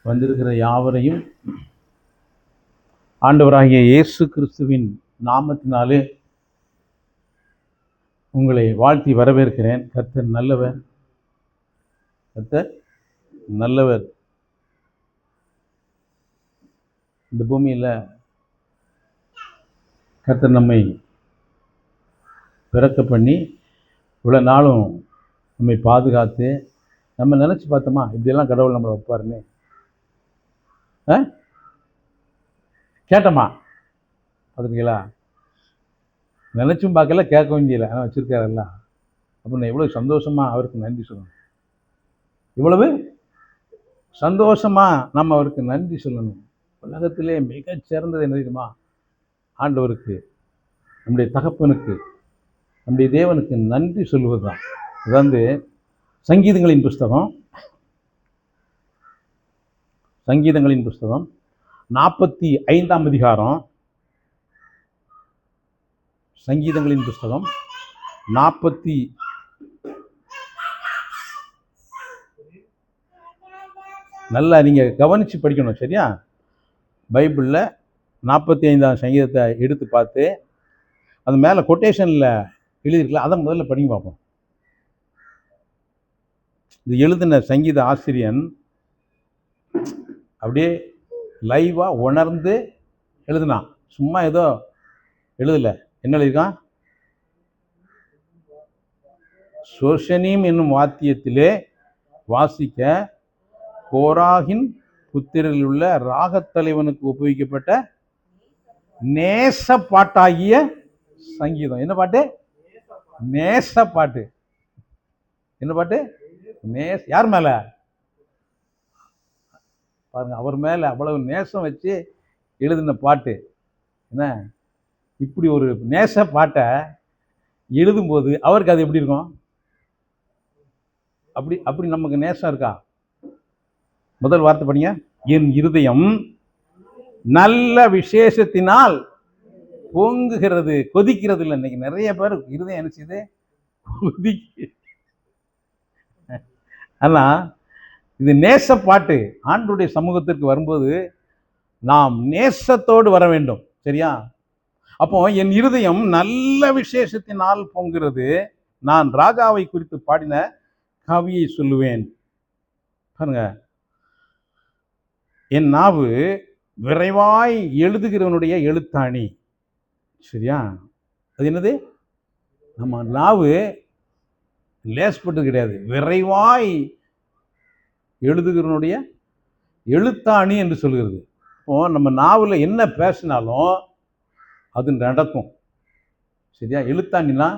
வந்திருக்கிற யாவரையும் ஆண்டவராகிய இயேசு கிறிஸ்துவின் நாமத்தினாலே உங்களை வாழ்த்தி வரவேற்கிறேன். கர்த்தர் நல்லவர், கர்த்தர் நல்லவர். இந்த பூமியில் கர்த்தர் நம்மை பிறக்க பண்ணி இவ்வளோ நாளும் நம்மை பாதுகாத்து, நம்ம நினச்சி பார்த்தோமா இப்படியெல்லாம் கடவுள் நம்மளை வைப்பாருன்னு? கேட்டோமா? பார்த்துருக்கீங்களா? நினச்சும் பார்க்கல, கேட்கவும் முடியல, ஆனால் வச்சுருக்காருல்ல. அப்போ நான் எவ்வளோ சந்தோஷமாக அவருக்கு நன்றி சொல்லணும். இவ்வளவு சந்தோஷமாக நம்ம அவருக்கு நன்றி சொல்லணும். உலகத்திலே மிகச்சிறந்தது என்ன தெரியுமா? ஆண்டவருக்கு, நம்முடைய தகப்பனுக்கு, நம்முடைய தேவனுக்கு நன்றி சொல்லுவது தான். அதாவது சங்கீதங்களின் புஸ்தகம் 45ஆம் அதிகாரம். சங்கீதங்களின் புஸ்தகம் 40 நல்லா நீங்கள் கவனித்து படிக்கணும், சரியா? பைபிளில் 45ஆம் சங்கீதத்தை எடுத்து பார்த்து அது மேலே கொட்டேஷனில் எழுதியிருக்கல, அதை முதல்ல படிக்க பார்ப்போம். இது எழுதின சங்கீத ஆசிரியன் அப்படியே லைவாக உணர்ந்து எழுதுனான், சும்மா ஏதோ எழுதலை. என்ன எழுதியிருக்கான்? சோஷனீம் என்னும் வாத்தியத்திலே வாசிக்க கோராகின் புத்திரில் உள்ள ராகத்தலைவனுக்கு ஒப்புவிக்கப்பட்ட நேச பாட்டாகிய சங்கீதம். என்ன பாட்டு? நேச பாட்டு. என்ன பாட்டு? யார் மேல பாருங்க, அவர் மேல அவ்வளவு நேசம் வச்சு எழுதின பாட்டு. என்ன இப்படி ஒரு நேச பாட்டை எழுதும்போது அவருக்கு அது எப்படி இருக்கும்? அப்படி நமக்கு நேசம் இருக்கா? முதல் வார்த்தை படிங்க. என் இருதயம் நல்ல விசேஷத்தினால் பொங்குகிறது. கொதிக்கிறது இல்லை. இன்னைக்கு நிறைய பேர் இருதயம் என்ன செய்யுது? கொதிக்கு. ஆனா இது நேச பாட்டு. ஆண்டவருடைய சமூகத்திற்கு வரும்போது நாம் நேசத்தோடு வர வேண்டும், சரியா? அப்போ என் இருதயம் நல்ல விசேஷத்தினால் பொங்குகிறது. நான் ராஜாவை குறித்து பாடின கவியை சொல்லுவேன். பாருங்க, என் நாவு விரைவாய் எழுதுகிறவனுடைய எழுத்தாணி. சரியா? அது என்னது? நம்ம நாவு லேஸ்பட்டு கிடையாது, விரைவாய் எழுதுகிறவனுடைய எழுத்தாணி என்று சொல்கிறது. இப்போ நம்ம நாவில் என்ன பேசினாலும் அது நடக்கும், சரியா? எழுத்தாணினா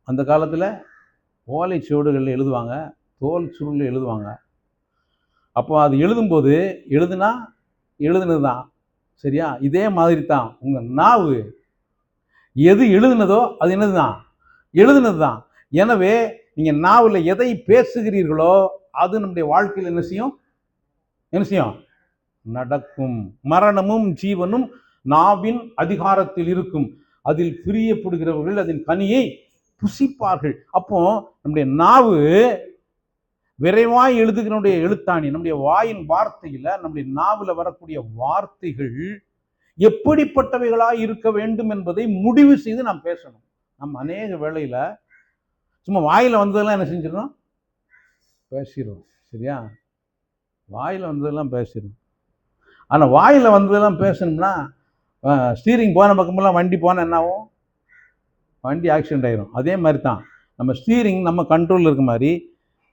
அந்த காலத்தில் ஓலை சுவடுகளில் எழுதுவாங்க, தோல் சுருளில் எழுதுவாங்க. அப்போ அது எழுதும்போது எழுதுனது தான், சரியா? இதே மாதிரி தான் உங்கள் நாவு எது எழுதுனதோ அது என்னது தான்? எழுதுனது தான். எனவே நீங்கள் நாவில் எதை பேசுகிறீர்களோ அது நம்முடைய வாழ்க்கையில் என்ன செய்யும்? நடக்கும். மரணமும் ஜீவனும் நாவின் அதிகாரத்தில் இருக்கும். அதில் பிரியப்படுகிறவர்கள் அதன் கனியை புசிப்பார்கள். அப்போ நம்முடைய நாவு விரைவாய் எழுதுகிறனுடைய எழுத்தாணி. நம்முடைய வாயின் வார்த்தையில, நம்முடைய நாவில் வரக்கூடிய வார்த்தைகள் எப்படிப்பட்டவைகளாய் இருக்க வேண்டும் என்பதை முடிவு செய்து நாம் பேசணும். நம்ம அநேக வேளையில சும்மா வாயில வந்ததெல்லாம் என்ன செஞ்சிடணும்? பேசிடுவோம், சரியா? வாயில வந்ததெல்லாம் பேசிடும். ஆனால் வாயில வந்ததெல்லாம் பேசணும்னா ஸ்டீரிங் போன பக்கமெல்லாம் வண்டி போனால் என்ன ஆகும்? வண்டி ஆக்சிடென்ட் ஆகிடும். அதே மாதிரி தான் நம்ம ஸ்டீரிங் நம்ம கண்ட்ரோலில் இருக்க மாதிரி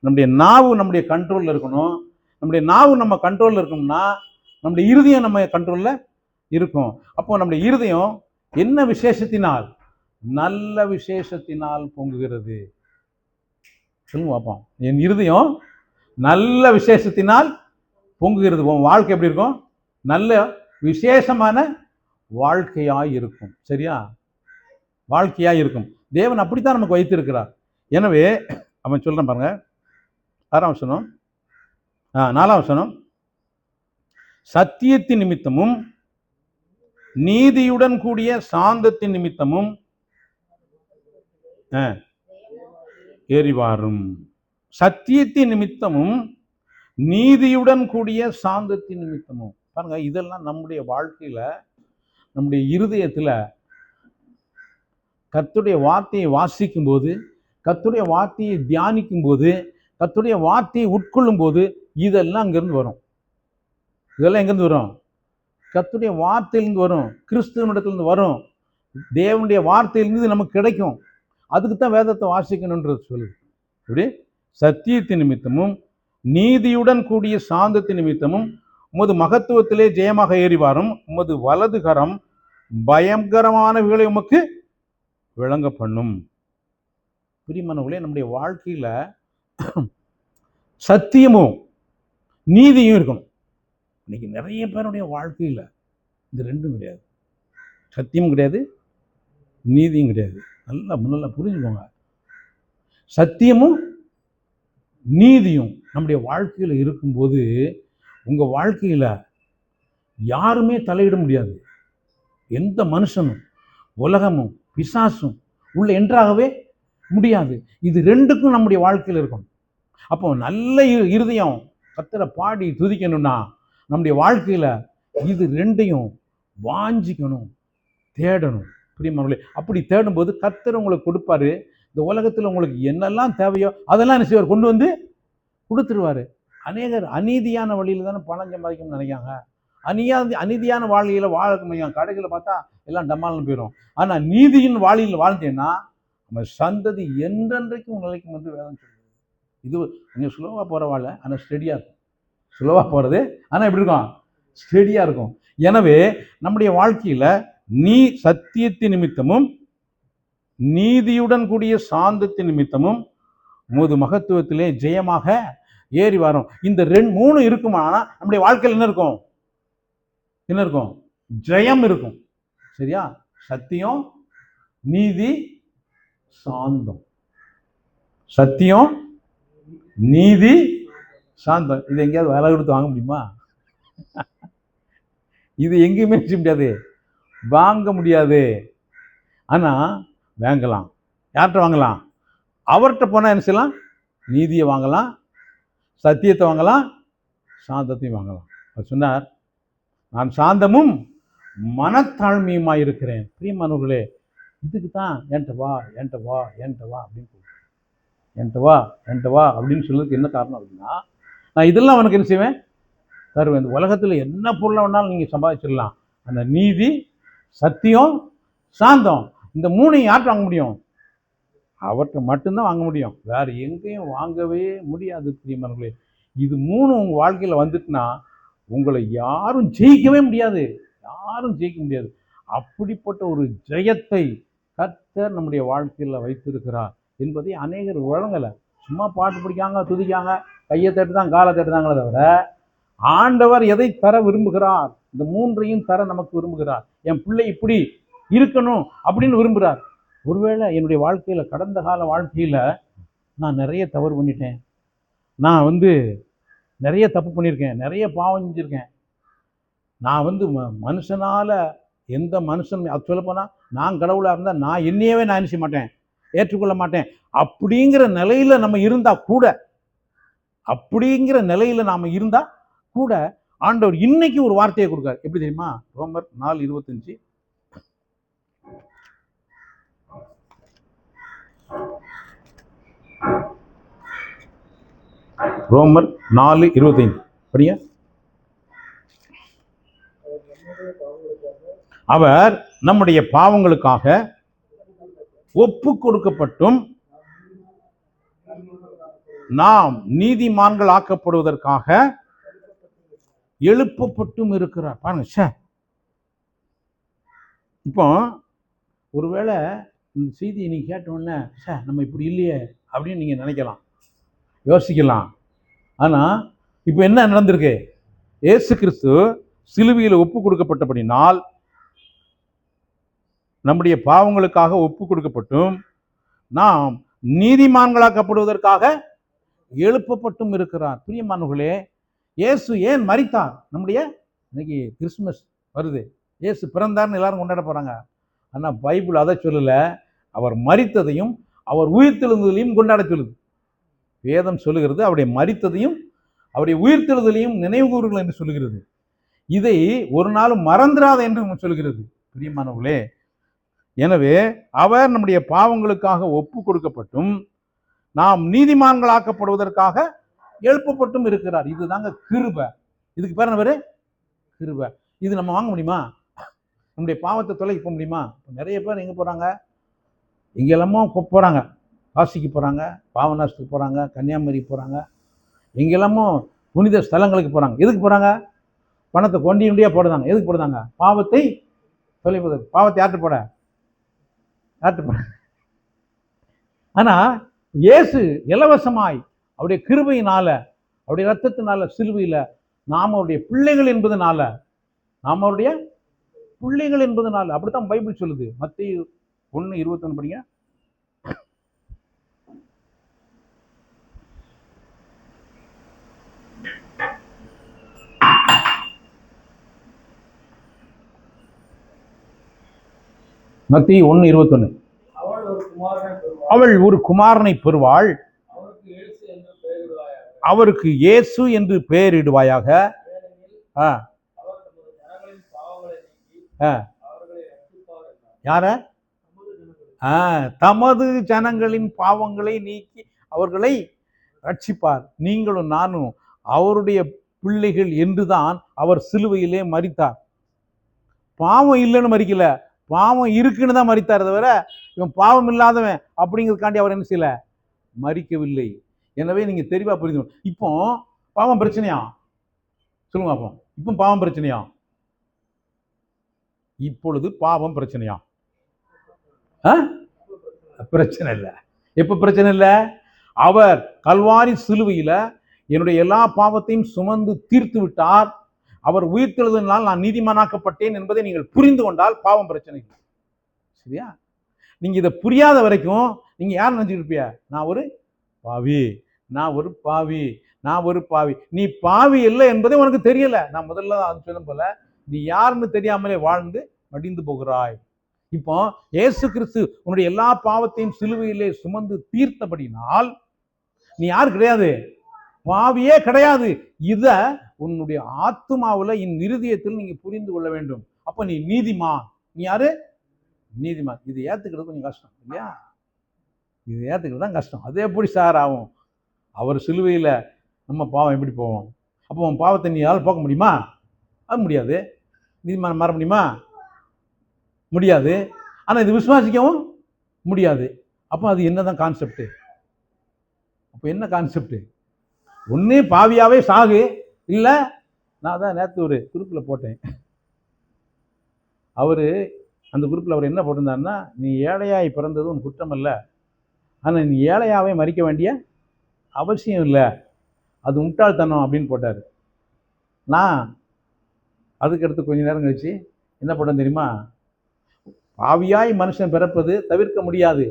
நம்முடைய நாவு நம்முடைய கண்ட்ரோலில் இருக்கணும். நம்முடைய நாவு நம்ம கண்ட்ரோலில் இருக்கணும்னா நம்முடைய இருதயம் நம்ம கண்ட்ரோலில் இருக்கும். அப்போ நம்முடைய இருதயம் என்ன விசேஷத்தினால்? நல்ல விசேஷத்தினால் பொங்குகிறது. சொல்லுங்க பார்ப்போம். என் இருதயம் நல்ல விசேஷத்தினால் பொங்குகிறது. உன் வாழ்க்கை எப்படி இருக்கும்? நல்ல விசேஷமான வாழ்க்கையாய் இருக்கும், சரியா? வாழ்க்கையாய் இருக்கும். தேவன் அப்படித்தான் நமக்கு வைத்திருக்கிறார். எனவே அவன் சொல்றேன் பாருங்க, 6ஆம் வசனம், 4ஆம் வசனம். சத்தியத்தின் நிமித்தமும் நீதியுடன் கூடிய சாந்தத்தின் நிமித்தமும் எரிவாரும். சத்தியத்தின் நிமித்தமும் நீதியுடன் கூடிய சாந்தத்தின் நிமித்தமும். பாருங்க, இதெல்லாம் நம்முடைய வாழ்க்கையில, நம்முடைய இருதயத்துல கர்த்தருடைய வார்த்தையை வாசிக்கும் போது, கர்த்தருடைய வார்த்தையை தியானிக்கும் போது, கர்த்தருடைய வார்த்தையை உட்கொள்ளும் போது இதெல்லாம் அங்கிருந்து வரும். இதெல்லாம் எங்கிருந்து வரும்? கர்த்தருடைய வார்த்தையிலிருந்து வரும், கிறிஸ்துவனிடத்திலிருந்து வரும், தேவனுடைய வார்த்தையிலிருந்து நமக்கு கிடைக்கும். அதுக்கு தான் வேதத்தை வாசிக்கணுன்றது சொல்லுது. இப்படி சத்தியத்தின் நிமித்தமும் நீதியுடன் கூடிய சாந்தத்தின் நிமித்தமும் உமது மகத்துவத்திலே ஜெயமாக ஏறி வரும். உமது வலது கரம் பயங்கரமானவைகளை உமக்கு விளங்க பண்ணும். பிரியமானவர்களே, நம்முடைய வாழ்க்கையில சத்தியமும் நீதியும் இருக்கணும். இன்னைக்கு நிறைய பேருடைய வாழ்க்கையில இந்த ரெண்டும் கிடையாது. சத்தியமும் கிடையாது, நீதியும் கிடையாது. நல்லா புரிஞ்சுக்கோங்க. சத்தியமும் நீதியும் நம்முடைய வாழ்க்கையில இருக்கும்போது உங்க வாழ்க்கையில யாருமே தலையிட முடியாது. எந்த மனுஷனும் உலகமும் பிசாசும் உள்ள என்றாகவே முடியாது. இது ரெண்டுக்கும் நம்முடைய வாழ்க்கையில் இருக்கணும். அப்போ நல்ல இருதயம் கர்த்தரை பாடி துதிக்கணும்னா நம்முடைய வாழ்க்கையில இது ரெண்டையும் வாஞ்சிக்கணும், தேடணும். பிரியமானவர்களே, அப்படி தேடும்போது கர்த்தர் உங்களுக்கு கொடுப்பாரு. இந்த உலகத்தில் உங்களுக்கு என்னெல்லாம் தேவையோ அதெல்லாம் என்ன செய்வார்? கொண்டு வந்து கொடுத்துருவாரு. அநேகர் அநீதியான வழியில தானே பணம் சம்பாதிக்கணும்னு நினைக்காங்க. அநீதியான வாழ்க்கையில வாழ முடியும். கடைகளை பார்த்தா எல்லாம் டம்மால்னு போயிடும். ஆனா நீதியின் வாழியில் வாழ்ந்தேன்னா நம்ம சந்ததி என்றென்றைக்கும் நிலைக்கும் என்று வேதம் சொல்லுது. இது கொஞ்சம் ஸ்லோவாக போகிற வாழ, ஆனால் ஸ்டெடியாக இருக்கும். ஸ்லோவாக போகிறது ஆனால் எப்படி இருக்கும்? ஸ்டெடியாக இருக்கும். எனவே நம்முடைய வாழ்க்கையில் சத்தியத்தின் நிமித்தமும் நீதியுடன் கூடிய சாந்தத்தின் நிமித்தமும் உமது மகத்துவத்திலே ஜெயமாக ஏறி வரும். இந்த மூணு இருக்குமானா நம்முடைய வாழ்க்கையில் என்ன இருக்கும்? என்ன இருக்கும்? ஜெயம் இருக்கும். சரியா? சத்தியம், நீதி, சாந்தம். சத்தியம், நீதி, சாந்தம். இது எங்கேயாவது வேலை கொடுத்து வாங்க முடியுமா? இது எங்கேயுமே செய்ய முடியாது, வாங்க முடியாது. ஆனா வாங்கலாம். யார்கிட்ட வாங்கலாம்? அவர்கிட்ட போனால் என்ன செய்யலாம்? நீதியை வாங்கலாம், சத்தியத்தை வாங்கலாம், சாந்தத்தையும் வாங்கலாம். அவர் சொன்னார், நான் சாந்தமும் மனத்தாழ்மையுமாய் இருக்கிறேன். பிரியமானவர்களே, இதுக்கு தான் என்கிட்ட வா என்கிட்ட வா என்கிட்ட வா அப்படின்னு என்கிட்ட வா அப்படின்னு சொல்றதுக்கு என்ன காரணம் அப்படின்னா, நான் இதெல்லாம் அவனுக்கு என்ன செய்வேன்? தருவேன். இந்த உலகத்தில் என்ன பொருளை வேணாலும் நீங்கள் சம்பாதிச்சிடலாம். அந்த நீதி, சத்தியம், சாந்தம், இந்த மூணையும் யார்கிட்ட வாங்க முடியும்? அவற்றை மட்டும்தான் வாங்க முடியும். வேற எங்கேயும் வாங்கவே முடியாது. பிரியமானவர்களே, இது மூணு உங்கள் வாழ்க்கையில் வந்துட்டுனா உங்களை யாரும் ஜெயிக்கவே முடியாது. யாரும் ஜெயிக்க முடியாது. அப்படிப்பட்ட ஒரு ஜெயத்தை கர்த்தர் நம்முடைய வாழ்க்கையில் வைத்திருக்கிறார் என்பதை அநேகர் வழங்கலை. சும்மா பாட்டு பிடிக்காங்க, துதிக்காங்க, கையை தட்டு தான் காலை தட்டுதாங்களே தவிர ஆண்டவர் எதை தர விரும்புகிறார்? இந்த மூன்றையும் தர நமக்கு விரும்புகிறார். என் பிள்ளை இப்படி இருக்கணும் அப்படின்னு விரும்புகிறார். ஒருவேளை என்னுடைய வாழ்க்கையில், கடந்த கால வாழ்க்கையில் நான் நிறைய தவறு பண்ணிட்டேன், நான் நிறைய தப்பு பண்ணியிருக்கேன், நிறைய பாவம் செஞ்சுருக்கேன், நான் மனுஷனால் எந்த மனுஷன், அது சொல்லப்போனால் நான் கடவுளாக இருந்தால் நான் என்னையவே நான் என்ன செய்ய மாட்டேன், ஏற்றுக்கொள்ள மாட்டேன் அப்படிங்கிற நிலையில் நம்ம இருந்தால் கூட, அப்படிங்கிற நிலையில் நாம் இருந்தால் கூட ஆண்டவர் இன்னைக்கு ஒரு வார்த்தையை கொடுக்காரு. எப்படி தெரியுமா? ரோமர் 4:25. ரோமர் 4:25 படிங்க. அவர் நம்முடைய பாவங்களுக்காக ஒப்பு கொடுக்கப்பட்டும் நாம் நீதிமான்கள் ஆக்கப்படுவதற்காக எழுப்பப்பட்டும் இருக்கிறார். பாருங்க. இப்போ ஒருவேளை இந்த செய்தியை நீங்க கேட்டோன்னே நம்ம இப்படி இல்லையே அப்படின்னு நீங்க நினைக்கலாம், யோசிக்கலாம். ஆனா இப்போ என்ன நடந்திருக்கு? இயேசு கிறிஸ்து சிலுவையில் ஒப்பு கொடுக்கப்பட்டபடினால் நம்முடைய பாவங்களுக்காக ஒப்பு கொடுக்கப்பட்டும் நாம் நீதிமான்களாக்கப்படுவதற்காக எழுப்பப்பட்டும் இருக்கிறார். பிரியமானவர்களே, இயேசு ஏன் மரித்தார்? நம்முடைய இன்னைக்கு கிறிஸ்துமஸ் வருது, இயேசு பிறந்தார்னு எல்லாரும் கொண்டாட போறாங்க. ஆனா பைபிள் அதை சொல்லல. அவர் மரித்ததையும் அவர் உயிர்த்தெழுந்ததையும் கொண்டாட சொல்லுது. வேதம் சொல்லுகிறது அவருடைய மரித்ததையும் அவருடைய உயிர்த்தெழுதலையும் நினைவு கூறுங்கள் என்று சொல்லுகிறது. இதை ஒரு நாளும் மறந்துடாத என்று சொல்கிறது. பிரியமானவர்களே, எனவே அவர் நம்முடைய பாவங்களுக்காக ஒப்பு கொடுக்கப்பட்டும் நாம் நீதிமான்களாக்கப்படுவதற்காக எழுப்பப்பட்டும் இருக்கிறார். இதுதாங்க கிருபை. இதுக்கு பேர் என்ன பேரு? கிருபை. இது நம்ம வாங்க முடியுமா? நம்முடைய பாவத்தை தொலைக்க போக முடியுமா? நிறைய பேர் எங்கே போகிறாங்க? எங்கெல்லாமோ போகிறாங்க. காசிக்கு போகிறாங்க, பாவநாசத்துக்கு போகிறாங்க, கன்னியாகுமரி போகிறாங்க, எங்கெல்லாமோ புனித ஸ்தலங்களுக்கு போகிறாங்க. எதுக்கு போகிறாங்க? பணத்தை கொண்டியாக போடுறாங்க. எதுக்கு போடுறாங்க? பாவத்தை தொலைப்பதற்கு. பாவத்தை யார்கிட்ட போட? ஆனால் இயேசு இலவசமாய் அவருடைய கிருபையினால, அவருடைய ரத்தத்தினால, சிலுவையில் நாம் அவருடைய பிள்ளைகள் என்பதனால, அப்படித்தான் பைபிள் சொல்லுது. மத்தேயு 1:21 படிங்க. மத்தேயு 1:21. அவள் ஒரு குமாரனை பெறுவாள், அவருக்கு இயேசு என்று பெயரிடுவாயாக. யார? தமது ஜனங்களின் பாவங்களை நீக்கி அவர்களை ரட்சிப்பார். நீங்களும் நானும் அவருடைய பிள்ளைகள் என்றுதான் அவர் சிலுவையிலே மரித்தார். பாவம் இல்லைன்னு மரிக்கல, பாவம் இருக்குன்னு தான் மரித்தார். தவிர இவன் பாவம் இல்லாதவன் அப்படிங்கிறதுக்காண்டி அவர் என்ன செய்யல? மரிக்கவில்லை. எனவே நீங்க தெளிவா புரிஞ்சுக்கணும். இப்போ பாவம் பிரச்சனையா? சொல்லுங்க அப்போ. இப்போ பாவம் பிரச்சனையா? இப்பொழுது பாவம் பிரச்சனையா? பிரச்சனை இல்லை. எப்ப பிரச்சனை இல்லை? அவர் கல்வாரி சிலுவையில என்னுடைய எல்லா பாவத்தையும் சுமந்து தீர்த்து விட்டார். அவர் உயிர்த்தெழுதலினால் நான் நீதிமானாக்கப்பட்டேன் என்பதை நீங்கள் புரிந்து கொண்டால் பாவம் பிரச்சனை இல்லை. சரியா? நீங்க இதை புரியாத வரைக்கும் நீங்க யார் நினைச்சிட்டு இருப்பிய? நான் ஒரு பாவி, நான் ஒரு பாவி, நான் ஒரு பாவி. நீ பாவி இல்லை என்பதே உனக்கு தெரியல. நான் முதல்ல அது சொன்ன போல நீ யாருன்னு தெரியாமலே வாழ்ந்து மடிந்து போகிறாய். இப்போ இயேசு கிறிஸ்து உன்னுடைய எல்லா பாவத்தையும் சிலுவையிலே சுமந்து தீர்த்தபடினால் நீ யார் கிடையாது? பாவியே கிடையாது. இத உன்னுடைய ஆத்துமாவுல இருதயத்தில் நீங்க புரிந்து கொள்ள வேண்டும். அப்ப நீ நீதிமான். நீ யாரு? நீதிமான். இது ஏத்துக்கிறது கொஞ்சம் கஷ்டம் இல்லையா? இது ஏத்துக்கிறது தான் கஷ்டம். அது எப்படி சார் ஆகும்? அவர் சிலுவையில நம்ம பாவம் எப்படி போவோம்? அப்போ உன் பாவத்தை நீ யாரும் போக்க முடியுமா? அது முடியாது. நீதிமான் மாற முடியுமா? முடியாது. ஆனா இது விசுவாசிக்கவும் முடியாது. அப்போ அது என்னதான் கான்செப்ட்? அப்போ என்ன கான்செப்ட்? ஒண்ணு பாவியாவே சாகு, இல்ல நான் தான் நேற்று ஒரு குரூப்ல போட்டேன். அவரு அந்த குரூப்ல அவர் என்ன போட்டிருந்தாருன்னா, நீ ஏழையாய் பிறந்தது உன் குற்றம் அல்ல, ஆனா நீ ஏழையாவே மறிக்க வேண்டிய அவசியம் இல்லை, அது முட்டாள்தனம் அப்படின்னு போட்டாரு. நான் அதுக்கு அடுத்து கொஞ்ச நேரம் கழிச்சு என்ன போட்டேன் தெரியுமா? பாவியாய் மனுஷன் பிறப்பது தவிர்க்க முடியாது,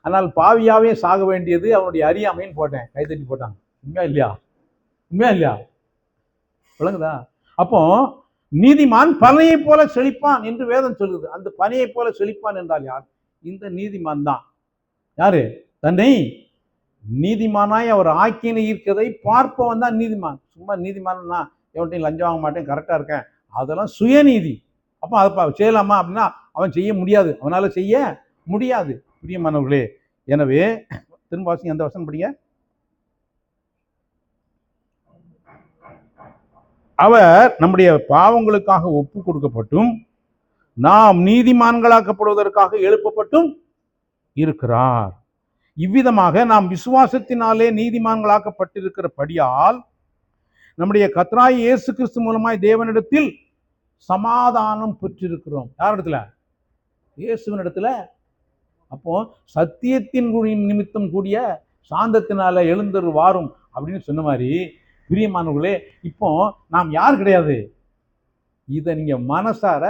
ஆனால் பாவியாவே சாக வேண்டியது அவனுடைய அறியாமைன்னு போட்டேன். கைத்தட்டி போட்டாங்க. உண்மையா இல்லையா? உண்மையா இல்லையா? விளங்குதா? அப்போ நீதிமான் பனையை போல செழிப்பான் என்று வேதம் சொல்லுது. அந்த பனையை போல செழிப்பான் என்றால் யார்? இந்த நீதிமான் தான். யாரு? தன்னை நீதிமானாய் அவர் ஆக்கினை ஈர்க்கதை பார்ப்பவன் தான் நீதிமான். சும்மா நீதிமான்னா எவன்ட்டையும் லஞ்சம் வாங்க மாட்டேன், கரெக்டா இருக்கேன், அதெல்லாம் சுயநீதி. அப்போ அதை செய்யலாமா அப்படின்னா அவன் செய்ய முடியாது, அவனால செய்ய முடியாது. பிரியமானவர்களே, எனவே திரும்ப வாசிங்க, அந்த வசனம் படிங்க. அவர் நம்முடைய பாவங்களுக்காக ஒப்பு கொடுக்கப்பட்டும் நாம் நீதிமான்களாக்கப்படுவதற்காக எழுப்பப்பட்டும் இருக்கிறார். இவ்விதமாக நாம் விசுவாசத்தினாலே நீதிமான்களாக்கப்பட்டிருக்கிறபடியால் நம்முடைய கர்த்தராகிய இயேசு கிறிஸ்து மூலமாய் தேவனிடத்தில் சமாதானம் பெற்றிருக்கிறோம். யார் இடத்துல? இயேசுவின் இடத்துல. அப்போ சத்தியத்தின் நிமித்தம் கூடிய சாந்தத்தினால எழுந்தரு வாரும் அப்படின்னு சொன்ன மாதிரி, பிரியமானவர்களே, இப்போ நாம் யார் கிடையாது? இதை நீங்க மனசார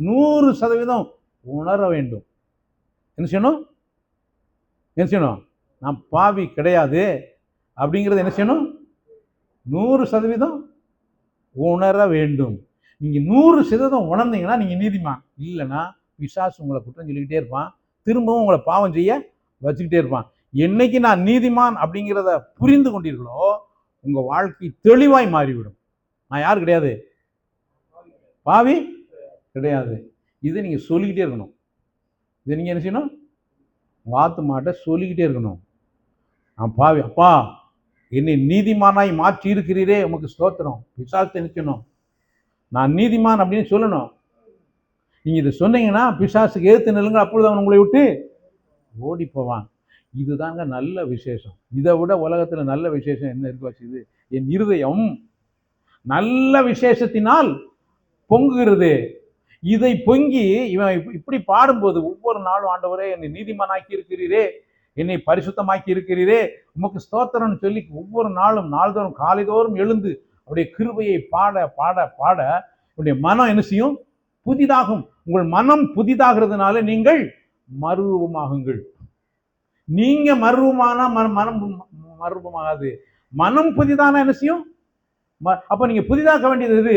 100% உணர வேண்டும். என்ன செய்யணும்? என்ன செய்யணும்? நாம் பாவி கிடையாது அப்படிங்கிறது என்ன செய்யணும்? 100% உணர வேண்டும். நீங்க 100% உணர்ந்தீங்கன்னா நீங்க நீதிமான். இல்லைன்னா பிசாசு உங்களை குற்றம் சொல்லிக்கிட்டே இருப்பான், திரும்பவும் உங்களை பாவம் செய்ய வச்சுக்கிட்டே இருப்பான். என்னைக்கு நான் நீதிமான் அப்படிங்கிறத புரிந்து கொண்டீர்களோ உங்க வாழ்க்கை தெளிவாய் மாறிவிடும். நான் யார் கிடையாது, பாவி கிடையாது. இதை நீங்க சொல்லிக்கிட்டே இருக்கணும். இதை நீங்க என்ன செய்யணும், வாத்துமாட்ட சொல்லிக்கிட்டே இருக்கணும். நான் பாவி, அப்பா என்னை நீதிமானாய் மாற்றி இருக்கிறீரே, உமக்கு ஸ்தோத்திரம். பிசாசை நிற்கணும், நான் நீதிமான் அப்படின்னு சொல்லணும். நீங்க இதை சொன்னீங்கன்னா பிசாசுக்கு எதிர்த்து நில்லுங்க, அப்பொழுது அவன் உங்களை விட்டு ஓடி போவான். இதுதாங்க நல்ல விசேஷம். இதை விட உலகத்துல நல்ல விசேஷம் என்ன இருக்கு வச்சுது? என் இருதயம் நல்ல விசேஷத்தினால் பொங்குகிறது. இதை பொங்கி இவன் இப்படி பாடும்போது ஒவ்வொரு நாளும், ஆண்டவரே என்னை நீதிமானாக்கி இருக்கிறீரே, என்னை பரிசுத்தமாக்கி இருக்கிறீரே, உமக்கு ஸ்தோத்திரம்னு சொல்லி ஒவ்வொரு நாளும் நாள்தோறும் காலைதோறும் எழுந்து அவருடைய கிருபையை பாட பாட பாட உங்களுடைய மனம் என்ன செய்யும்? புதிதாகும். உங்கள் மனம் புதிதாகிறதுனால நீங்கள் மறுரூபமாகுங்கள். நீங்க மறுரூபமானா மனம் மறுரூபமாகாது. மனம் புதிதானா என்ன செய்யும்? அப்ப நீங்க புதிதாக்க வேண்டியது எது?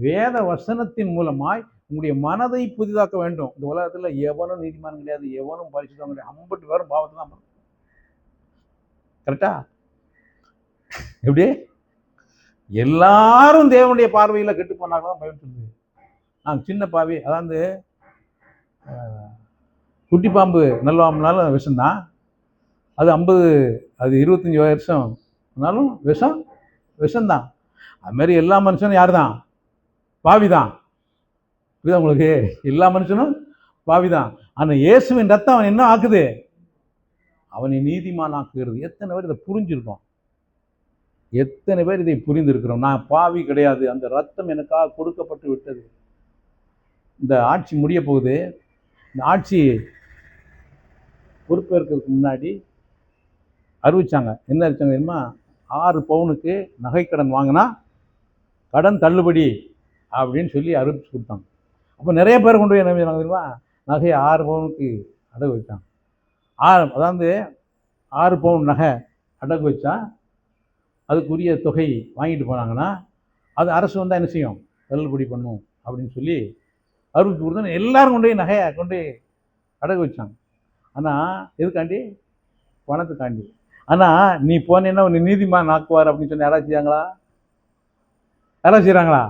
வேத வசனத்தின் மூலமாய் உங்களுடைய மனதை புதிதாக்க வேண்டும். இந்த உலகத்துல எவனும் நீதிமான் கிடையாது, எவனும் பரிசுத்தம் கிடையாது. 50 பேரும் பாவத்தை தான். கரெக்டா? எப்படி? எல்லாரும் தேவனுடைய பார்வையில கெட்டு போனால்தான் பைபிள் சொல்லுது. நான் சின்ன பாவி, அதாவது குட்டி பாம்பு நல்லவாம்னாலும் விஷம்தான். அது 50, அது 25 வருஷம் ஆனாலும் விஷம்தான். அது மாதிரி எல்லா மனுஷனும் யார் தான்? பாவிதான். புரியுதா உங்களுக்கு? எல்லா மனுஷனும் பாவிதான். ஆனால் இயேசுவின் ரத்தம் அவன் என்ன ஆக்குது? அவனை நீதிமான் ஆக்குகிறது. எத்தனை பேர் இதை புரிஞ்சிருக்கோம்? எத்தனை பேர் இதை புரிந்திருக்கிறோம்? நான் பாவி கிடையாது, அந்த ரத்தம் எனக்காக கொடுக்கப்பட்டு விட்டது. இந்த ஆட்சி முடிய போகுது. இந்த ஆட்சி பொறுப்பேற்கிறதுக்கு முன்னாடி அறிவிச்சாங்க. என்ன அறிவிச்சாங்க தெரியுமா? 6 பவுனுக்கு நகைக்கடன் வாங்கினா கடன் தள்ளுபடி அப்படின்னு சொல்லி அறிவிச்சு கொடுத்தாங்க. அப்போ நிறைய பேர் கொண்டு போய் என்ன செய்வாங்க தெரியுமா? நகையை 6 பவுனுக்கு அடகு வச்சாங்க. அதாவது 6 பவுன் நகை அடகு வச்சா அதுக்குரிய தொகை வாங்கிட்டு போனாங்கன்னா அது அரசு வந்தால் என்ன செய்யும்? தள்ளுபடி பண்ணும் அப்படின்னு சொல்லி அறிவிச்சு கொடுத்தா எல்லாரும் கொண்டு போய் நகையை கொண்டு அடகு வச்சாங்க. ஆனால் எதுக்காண்டி? பணத்துக்காண்டி. ஆனால் நீ போனேன்னா உன்னை நீதிமான் ஆக்குவார் அப்படின்னு சொல்லி யாராவது செய்யாங்களா? யாராவது செய்கிறாங்களா?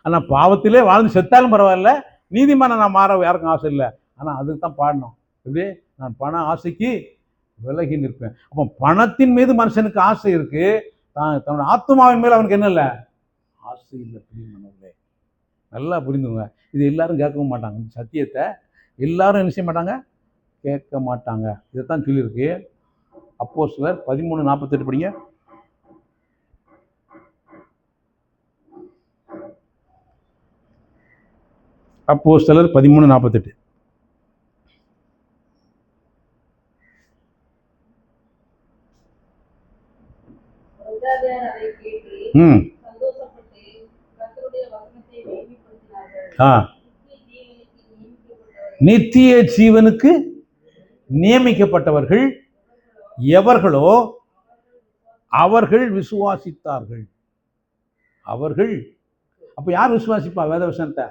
ஆனால் பாவத்திலே வாழ்ந்து செத்தாலும் பரவாயில்ல, நீதிமானை நான் மாற யாருக்கும் ஆசை இல்லை. ஆனால் அதுக்கு தான் பாடணும். எப்படி? நான் பண ஆசைக்கு விலகி நிற்பேன். அப்போ பணத்தின் மீது மனுஷனுக்கு ஆசை இருக்கு, தன்னோட ஆத்மாவின் மேல் அவனுக்கு என்ன இல்லை? ஆசை இல்லை. பிரியமானவர்களே, நல்லா புரிந்துங்க. இது எல்லாரும் கேட்கவும் மாட்டாங்க. இந்த சத்தியத்தை எல்லாரும் என்ன செய்ய மாட்டாங்க? கேட்க மாட்டாங்க. இதைத்தான் சொல்லியிருக்கு. அப்போஸ்தலர் 13:48 படிங்க. அப்போஸ்தலர் 13:48. நித்திய ஜீவனுக்கு நியமிக்கப்பட்டவர்கள் எவர்களோ அவர்கள் விசுவாசித்தார்கள். அவர்கள். அப்ப யார் விசுவாசிப்பா வேத வசனத்தை?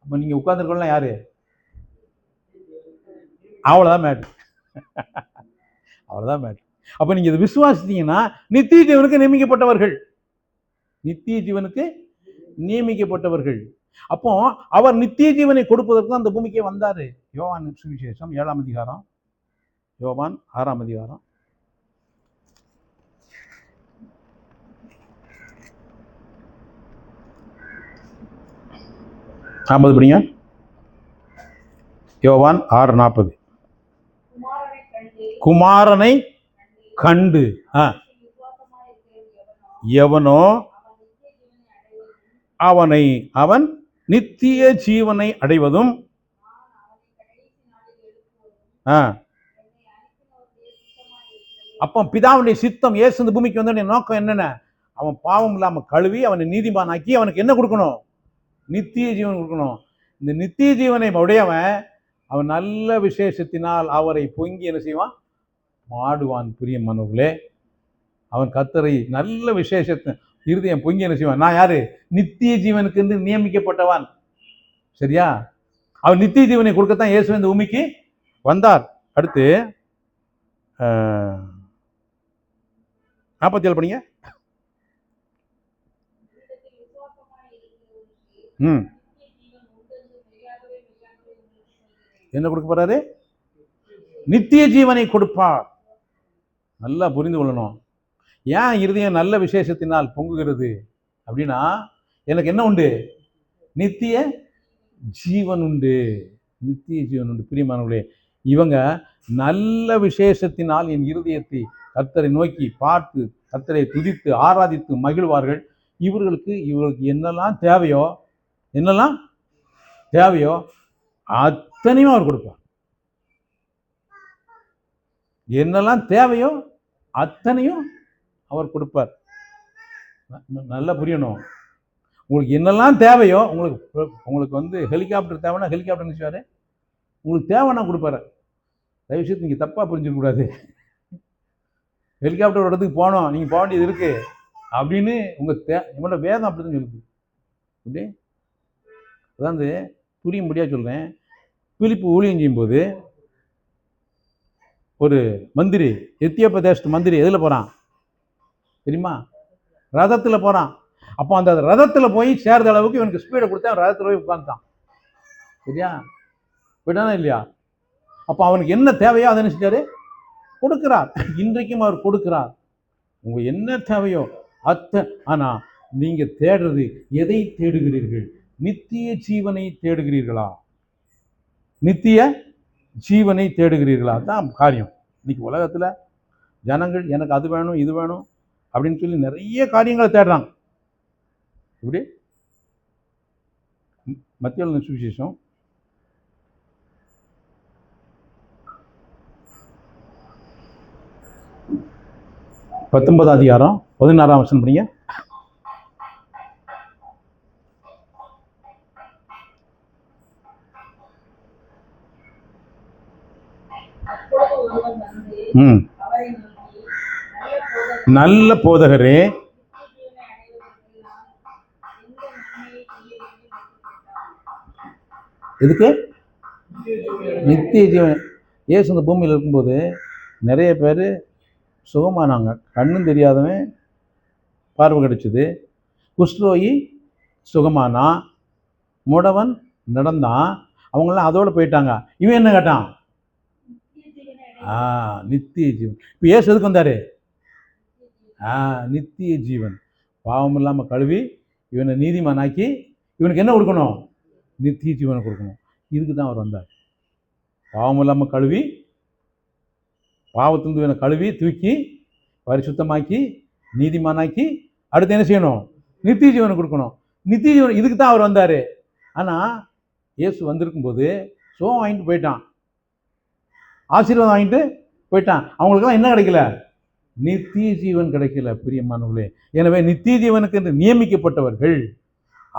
அப்ப நீங்க உட்கார்ந்துருக்கலாம் யாரு? அவ்வளவுதான் மேட்ரு. அவ்வளவுதான் மேட்ரு. அப்ப நீங்க இதை விசுவாசித்தீங்கன்னா நித்திய ஜீவனுக்கு நியமிக்கப்பட்டவர்கள். நித்திய ஜீவனுக்கு நியமிக்கப்பட்டவர்கள். அப்போ அவர் நித்திய ஜீவனை கொடுப்பதற்கு அந்த பூமிக்கே வந்தாரு. யோவான் சுவிசேஷம் 7ஆம் அதிகாரம், யோவான் 6ஆம் அதிகாரம். படிங்க. யோவான் 6:40. குமாரனை கண்டு எவனோ அவன் நித்திய ஜீவனை அடைவதும் அப்போ பிதாவுடைய சித்தம். இயேசு இந்த பூமிக்கு வந்த நோக்கம் என்னென்ன? அவன் பாவம் இல்லாம கழுவி அவனை நீதிமான் ஆக்கி அவனுக்கு என்ன கொடுக்கணும்? நித்திய ஜீவன் கொடுக்கணும். இந்த நித்திய ஜீவனை உடையவன் அவன் நல்ல விசேஷத்தினால் அவரை பொங்கி என்ன செய்வான்? பாடுவான். பிரியமானவர்களே, அவன் கர்த்தரை நல்ல விசேஷத்தை இருதயம் பொங்கி என்ன செய்வான்? நான் யாரு? நித்திய ஜீவனுக்கு என்று நியமிக்கப்பட்டவன். சரியா? அவன் நித்திய ஜீவனை கொடுக்கத்தான் இயேசு இந்த பூமிக்கு வந்தார். அடுத்து 47 படிங்க. என்ன கொடுக்க போறாரு? நித்திய ஜீவனை கொடுப்பார். நல்லா புரிந்து கொள்ளணும். ஏன் இருதயம் நல்ல விசேஷத்தினால் பொங்குகிறது அப்படின்னா, எனக்கு என்ன உண்டு? நித்திய ஜீவன் உண்டு. நித்திய ஜீவன் உண்டு. பிரியமானவர்களே, இவங்க நல்ல விசேஷத்தினால் என் இருதயத்தை கர்த்தரை நோக்கி பார்த்து கர்த்தரை துதித்து ஆராதித்து மகிழ்வார்கள். இவர்களுக்கு என்னெல்லாம் தேவையோ அத்தனையும் அவர் கொடுப்பார். என்னெல்லாம் தேவையோ அத்தனையும் அவர் கொடுப்பார். நல்லா புரியணும். உங்களுக்கு என்னெல்லாம் தேவையோ, உங்களுக்கு ஹெலிகாப்டர் தேவைன்னா ஹெலிகாப்டர் நினைச்சுவாரு. உங்களுக்கு தேவைன்னா கொடுப்பாரு. தயவுசெய்து நீங்கள் தப்பாக புரிஞ்சிடக்கூடாது. ஹெலிகாப்டர் இடத்துக்கு போனோம், நீங்கள் போக வேண்டியது இருக்கு அப்படின்னு உங்களோட வேதம் அப்படிதான் சொல்லுது. அப்படி அதாவது புரியும்படியாக சொல்கிறேன். பிலிப்பு ஊழியம் செய்யும்போது ஒரு மந்திரி, எத்தியோப்பியா தேசத்து மந்திரி எதில் போகிறான் தெரியுமா? ரதத்தில் போகிறான். அப்போ அந்த ரதத்தில் போய் சேர்ந்த அளவுக்கு இவனுக்கு ஸ்பீடை கொடுத்தா ரதத்தில் போய் உட்காந்துட்டான். சரியா? விடானா இல்லையா? அப்போ அவனுக்கு என்ன தேவையோ அதை என்ன செஞ்சாரு? கொடுக்கிறார். இன்றைக்கும் அவர் கொடுக்கிறார். உங்க என்ன தேவையோ ஆனா நீங்க தேடுறது எதை தேடுகிறீர்கள்? நித்திய ஜீவனை தேடுகிறீர்களா? நித்திய ஜீவனை தேடுகிறீர்களா? தான் காரியம். இன்னைக்கு உலகத்துல ஜனங்கள் எனக்கு அது வேணும் இது வேணும் அப்படின்னு சொல்லி நிறைய காரியங்களை தேடுறாங்க. இப்படி மத்திய சுவிசேஷம் 19 அதிகாரம் 16 வசனம் படிங்க. நல்ல போதகரே, எதுக்கு? நித்திய ஜீவன். இயேசு இந்த பூமியில் இருக்கும்போது நிறைய பேர் சுகமானாங்க. கண்ணும் தெரியாதவன் பார்வை கிடைச்சிது, குஷ்ரோகி சுகமானா, முடவன் நடந்தான். அவங்களாம் அதோடு போயிட்டாங்க. இவன் என்ன கேட்டான்? நித்திய ஜீவன். இப்போ இயேசு எதுக்கு வந்தாரு? நித்திய ஜீவன். பாவம் இல்லாமல் கழுவி இவனை நீதிமானாக்கி இவனுக்கு என்ன கொடுக்கணும்? நித்திய ஜீவனை கொடுக்கணும். இதுக்கு தான் அவர் வந்தார். பாவம் இல்லாமல் கழுவி, பாவத்திலிருந்து இவனை கழுவி தூக்கி பரிசுத்தமாக்கி நீதிமானாக்கி அடுத்து என்ன செய்யணும்? நித்திய ஜீவனை கொடுக்கணும். நித்திய ஜீவன் இதுக்கு தான் அவர் வந்தார். ஆனால் இயேசு வந்திருக்கும் போது சோகம் வாங்கிட்டு போயிட்டான், ஆசீர்வாதம் வாங்கிட்டு போயிட்டான். அவங்களுக்கெல்லாம் என்ன கிடைக்கல? நித்திய ஜீவன் கிடைக்கல. பிரியமானவர்களே, எனவே நித்திய ஜீவனுக்கு என்று நியமிக்கப்பட்டவர்கள்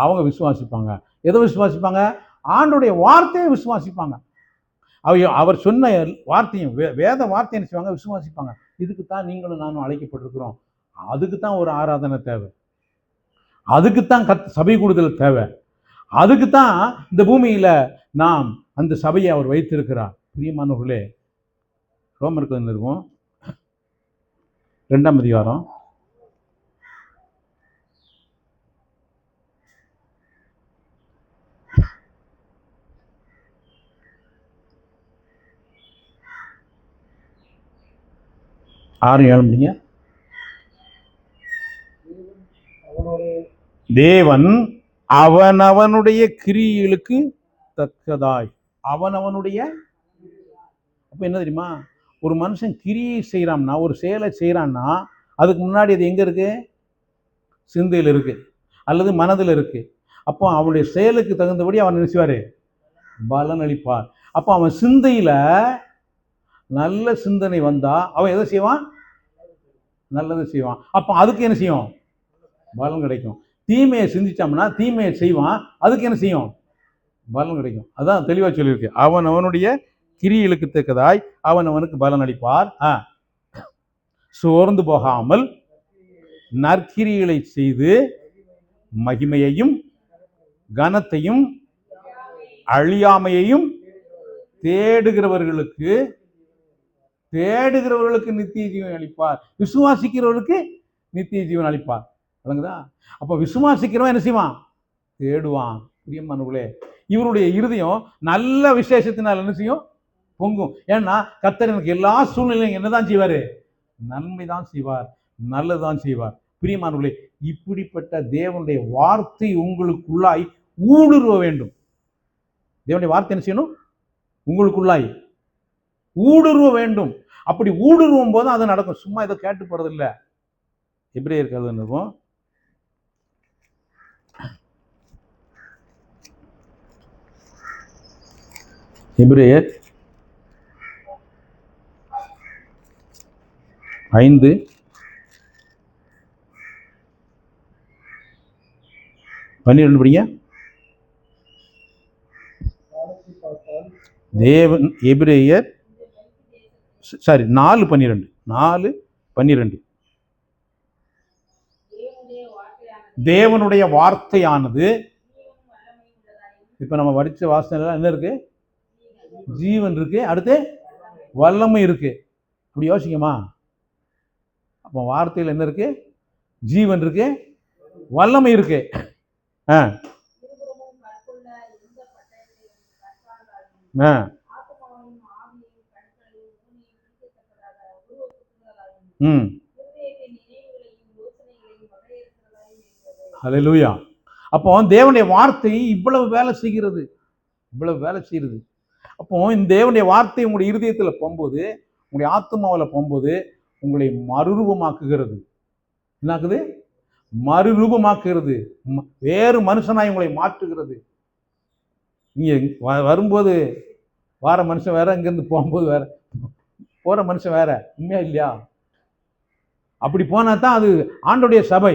அவங்க விசுவாசிப்பாங்க. எதை விசுவாசிப்பாங்க? ஆண்டோடைய வார்த்தையை விசுவாசிப்பாங்க. அவர் சொன்ன வார்த்தையும் வேத வார்த்தையை என்ன செய்வாங்க? விசுவாசிப்பாங்க. இதுக்கு தான் நீங்களும் நானும் அழைக்கப்பட்டிருக்கிறோம். அதுக்கு தான் ஒரு ஆராதனை தேவை, அதுக்குத்தான் சபை கூடுதல் தேவை, அதுக்கு தான் இந்த பூமியில நாம் அந்த சபையை அவர் வைத்திருக்கிறார். பிரியமானவர்களே, ரோமருக்கு இருக்கும் 2ஆம் அதிகாரம் 6-7 முடிங்க. தேவன் அவனவனுடைய கிரியைகளுக்கு தக்கதாய் அவனவனுடைய. அப்ப என்ன தெரியுமா? ஒரு மனுஷன் கிரியை செய்யறான்னா, ஒரு செயலை செய்யறான்னா, அதுக்கு முன்னாடி அது எங்க இருக்கு? சிந்தையில் இருக்கு அல்லது மனதில் இருக்கு. அப்போ அவனுடைய செயலுக்கு தகுந்தபடி அவன் நினைச்சுவாரு பலன் அளிப்பார். அப்போ அவன் சிந்தையில நல்ல சிந்தனை வந்தா அவன் எதை செய்வான்? நல்லதை செய்வான். அப்போ அதுக்கு என்ன செய்யும்? பலன் கிடைக்கும். தீமையை சிந்திச்சோம்னா தீமையை செய்வான், அதுக்கு என்ன செய்யும்? பலன் கிடைக்கும். அதான் தெளிவாக சொல்லியிருக்கு. அவன் அவனுடைய கிரியைகளுக்கு தக்கதாய் அவன் அவனுக்கு பலன் அளிப்பார். சோர்ந்து போகாமல் நற்கிரிகளை செய்து மகிமையையும் கனத்தையும் அழியாமையையும் தேடுகிறவர்களுக்கு தேடுகிறவர்களுக்கு நித்திய ஜீவன் அளிப்பார், விசுவாசிக்கிறவர்களுக்கு நித்திய ஜீவன் அளிப்பார். விளங்குதா? அப்போ விசுவாசிக்கிறவன் என்ன செய்வான்? தேடுவான். பிரியமானவர்களே, இவருடைய இருதயம் நல்ல விசேஷத்தினால் என்ன செய்யும்? பொங்கும். ஏன்னா கர்த்தர் எனக்கு எல்லா சூழ்நிலையும் என்னதான் செய்வாரு? நன்மை தான் செய்வார், நல்லதுதான் செய்வார். பிரியமானவர்களே, இப்படிப்பட்ட தேவனுடைய வார்த்தை உங்களுக்குள்ளாய் ஊடுருவ வேண்டும். தேவனுடைய வார்த்தை என்ன செய்யணும்? உங்களுக்குள்ளாய் ஊடுருவ வேண்டும். அப்படி ஊடுருவும் போது அது நடக்கும். சும்மா இதை கேட்டு போறது இல்லை. எபிரேயர் இருக்கும், எபிரேயர் 5:12 படிங்க. தேவன் எபிரேயர் 4:12 தேவனுடைய வார்த்தையானது, இப்ப நம்ம படிச்ச வாசனை என்ன இருக்கு? ஜீவன் இருக்கு, அடுத்து வல்லமை இருக்கு. அப்படி யோசிக்குமா? அப்போ வார்த்தையில் என்ன இருக்கு? ஜீவன் இருக்கு, வல்லமை இருக்கு. ஹல்லேலூயா. அப்போ தேவனுடைய வார்த்தை இவ்வளவு வேலை செய்கிறது, இவ்வளவு வேலை செய்கிறது. அப்போ இந்த தேவனுடைய வார்த்தை உங்களுடைய இருதயத்தில் போகும்போது, உங்களுடைய ஆத்மாவில் போகும்போது உங்களை மறுரூபமாக்குகிறது. என்னாக்குது? மறுரூபமாக்குகிறது. வேறு மனுஷனாய் உங்களை மாற்றுகிறது. நீங்க வரும்போது வார மனுஷன் வேற, இங்கேருந்து போகும்போது வேற, போற மனுஷன் வேற. உண்மையா இல்லையா? அப்படி போனா தான் அது ஆண்டோடைய சபை.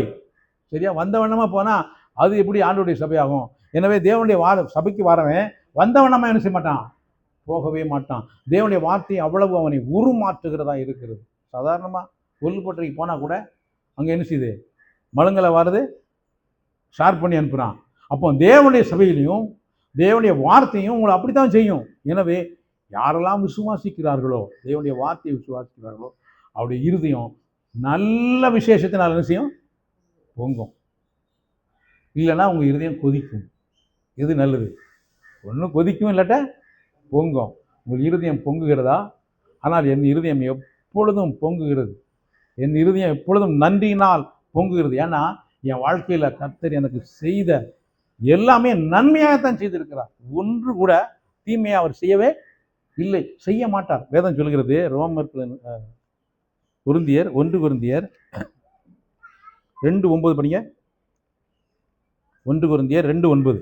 சரியா? வந்த வண்ணமா போனா அது எப்படி ஆண்டோடைய சபை ஆகும்? எனவே தேவனுடைய சபைக்கு வரவன் வந்த வண்ணமா என்ன செய்ய மாட்டான்? போகவே மாட்டான். தேவனுடைய வார்த்தை அவ்வளவு அவனை உருமாற்றுகிறதா இருக்கிறது. சாதாரணமா கொல்லுப்பட்டறைக்கு போனா கூட அங்க என்ன செய்யுது? மழுங்கலை வருது, ஷார்ப் பண்ணி அனுப்புறான். அப்போ தேவனுடைய சபையிலையும் தேவனுடைய வார்த்தையும் உங்களை அப்படித்தான் செய்யும். எனவே யாரெல்லாம் விசுவாசிக்கிறார்களோ, தேவனுடைய வார்த்தையை விசுவாசிக்கிறார்களோ, அவருடைய இருதயம் நல்ல விசேஷத்தினால் என்ன செய்யும்? பொங்கும். இல்லைன்னா உங்கள் இருதயம் கொதிக்கும். எது நல்லது? ஒன்றும் கொதிக்கும், இல்லாட்ட பொங்கும். உங்கள் இருதயம் பொங்குகிறதா? ஆனால் என் இருதயம் எப்பொழுதும் பொங்குகிறது. என் இருதயம் எப்பொழுதும் நன்றியினால் பொங்குகிறது. ஏன்னா என் வாழ்க்கையில் கர்த்தர் எனக்கு செய்த எல்லாமே நன்மையாகத்தான் செய்திருக்கிறார். ஒன்று கூட தீமையாக அவர் செய்யவே இல்லை, செய்ய மாட்டார். வேதம் சொல்கிறது, கொரிந்தியர் 1 கொரிந்தியர் 2:9 படிங்க. 1 கொரிந்தியர் 2:9.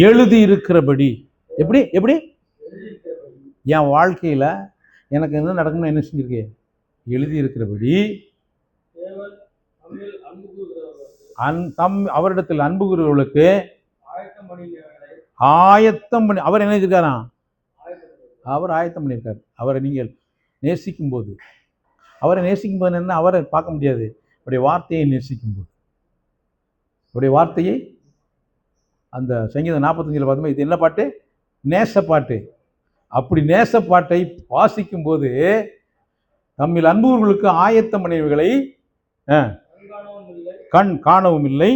எழுதி இருக்கிறபடி. எப்படி எப்படி என் வாழ்க்கையில எனக்கு என்ன நடக்கணும்னு என்ன செஞ்சிருக்கு? எழுதி இருக்கிறபடி அவரிடத்தில் அன்பு கூறுவர்களுக்கு ஆயத்தம் பண்ணி, அவர் என்ன செஞ்சிருக்காராம்? அவர் ஆயத்தம் பண்ணியிருக்கார். அவரை நீங்கள் நேசிக்கும் போது, அவரை நேசிக்கும் போது என்ன? அவரை பார்க்க முடியாது. அவருடைய வார்த்தையை நேசிக்கும் போது, அவருடைய வார்த்தையை, அந்த சங்கீதம் 45 பார்த்தோம். இது என்ன பாட்டு? நேசப்பாட்டு. அப்படி நேசப்பாட்டை வாசிக்கும் போது தம்மில் அன்புகளுக்கு ஆயத்தம் பண்ணியவர்களை கண் காணவும் இல்லை,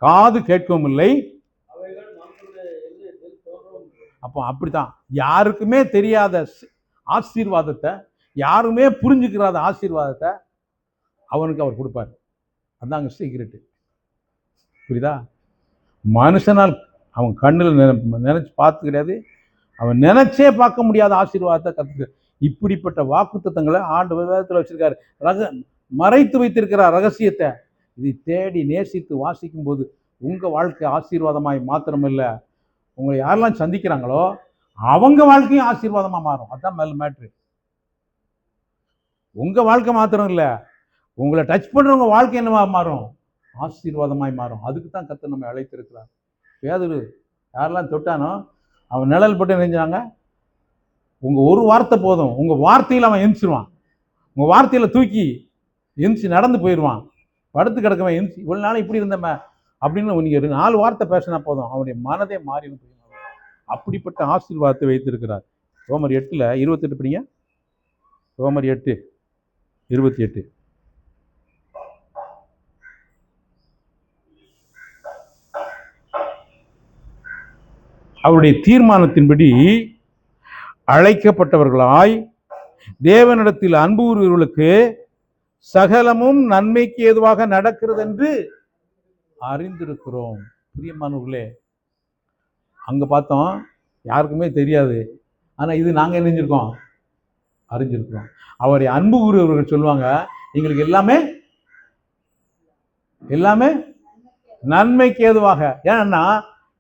காது கேட்கவும் இல்லை. அப்போ அப்படித்தான் யாருக்குமே தெரியாத ஆசீர்வாதத்தை, யாருமே புரிஞ்சுக்கிறாத ஆசீர்வாதத்தை அவனுக்கு அவர் கொடுப்பார். அதாங்க சீக்கிரட்டு. புரியுதா? மனுஷனால் அவன் கண்ணில் நினைச்சு பார்த்து கிடையாது, அவன் நினைச்சே பார்க்க முடியாத ஆசீர்வாதத்தை கற்றுக்க. இப்படிப்பட்ட வாக்குத்தத்தங்களை ஆண்டவர் வேதத்தில் வச்சிருக்காரு. மறைத்து வைத்திருக்கிறார் ரகசியத்தை. இதை தேடி நேசித்து வாசிக்கும் போது உங்கள் வாழ்க்கை ஆசீர்வாதமாய் மாத்திரமில்லை, உங்களை யாரெல்லாம் சந்திக்கிறாங்களோ அவங்க வாழ்க்கையும் ஆசீர்வாதமாக மாறும். அதுதான் மேட்ரு. உங்கள் வாழ்க்கை மாத்திரம் இல்லை, உங்களை டச் பண்ணுறவங்க வாழ்க்கை என்னவா மாறும்? ஆசீர்வாதமாய் மாறும். அதுக்கு தான் கர்த்தர் நம்ம அழைத்திருக்கிறார். பேதுரு யாரெல்லாம் தொட்டானோ அவன் நிழல் போட்டு நினைஞ்சாங்க. உங்கள் ஒரு வார்த்தை போதும், உங்கள் வார்த்தையில் அவன் எந்திரிச்சிருவான். உங்கள் வார்த்தையில் தூக்கி எந்திரிச்சு நடந்து போயிடுவான். படுத்து கிடக்கவன் எந்திரிச்சு, இவ்வளோ நாள் இப்படி இருந்தவன் அப்படின்னு நீங்கள் 4 வார்த்தை பேசினா போதும், அவனுடைய மனதே மாறிடும். அப்படிப்பட்ட ஆசீர்வாதத்தை வைத்திருக்கிறார். ரோமர் 8:28 படிங்க. ரோமர் 8:28. அவருடைய தீர்மானத்தின்படி அழைக்கப்பட்டவர்களாய் தேவனிடத்தில் அன்பு கூறுகிறவர்களுக்கு சகலமும் நன்மைக்கு ஏதுவாக நடக்கிறது என்று அறிந்திருக்கிறோம். பிரியமானவர்களே, அங்க பார்த்தோம் யாருக்குமே தெரியாது, ஆனா இது நாங்க என்ன செஞ்சிருக்கோம்? அறிஞ்சிருக்கிறோம். அவருடைய அன்பு கூறுகிறவர்கள் சொல்லுவாங்க, எங்களுக்கு எல்லாமே நன்மைக்கு ஏதுவாக. ஏன்னா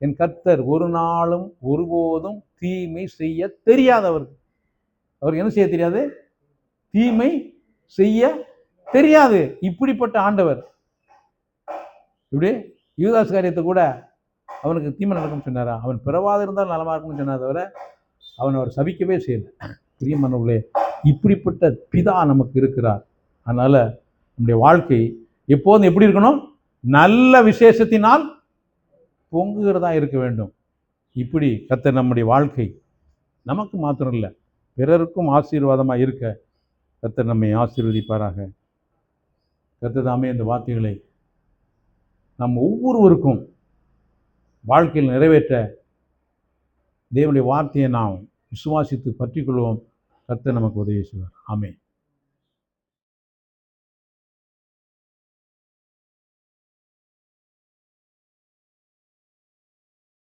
என் கர்த்தர் ஒரு நாளும் ஒருபோதும் தீமை செய்ய தெரியாதவர். அவருக்கு என்ன செய்ய தெரியாது? தீமை செய்ய தெரியாது. இப்படிப்பட்ட ஆண்டவர். இப்படி யூதாஸ் காரியத்தை கூட அவனுக்கு தீமை நடக்கும்னு சொன்னாரா? அவன் பிறவாத இருந்தால் நலமா இருக்கும்னு சொன்னார் தவிர அவர் சபிக்கவே செய்யலை. பிரியமானவர்களே, இப்படிப்பட்ட பிதா நமக்கு இருக்கிறார். அதனால நம்முடைய வாழ்க்கை எப்போதும் எப்படி இருக்கணும்? நல்ல விசேஷத்தினால் பொங்குகிறதா இருக்க வேண்டும். இப்படி கர்த்தர் நம்முடைய வாழ்க்கை நமக்கு மாத்திரம் இல்லை, பிறருக்கும் ஆசீர்வாதமாக இருக்க கர்த்தர் நம்மை ஆசீர்வதிப்பாராக. கர்த்தர் தாமே இந்த வார்த்தைகளை நம் ஒவ்வொருவருக்கும் வாழ்க்கையில் நிறைவேற்ற தேவனுடைய வார்த்தையை நாம் விசுவாசித்து பற்றி கொள்வோம். கர்த்தர் நமக்கு உதவி செய்வார். ஆமென்.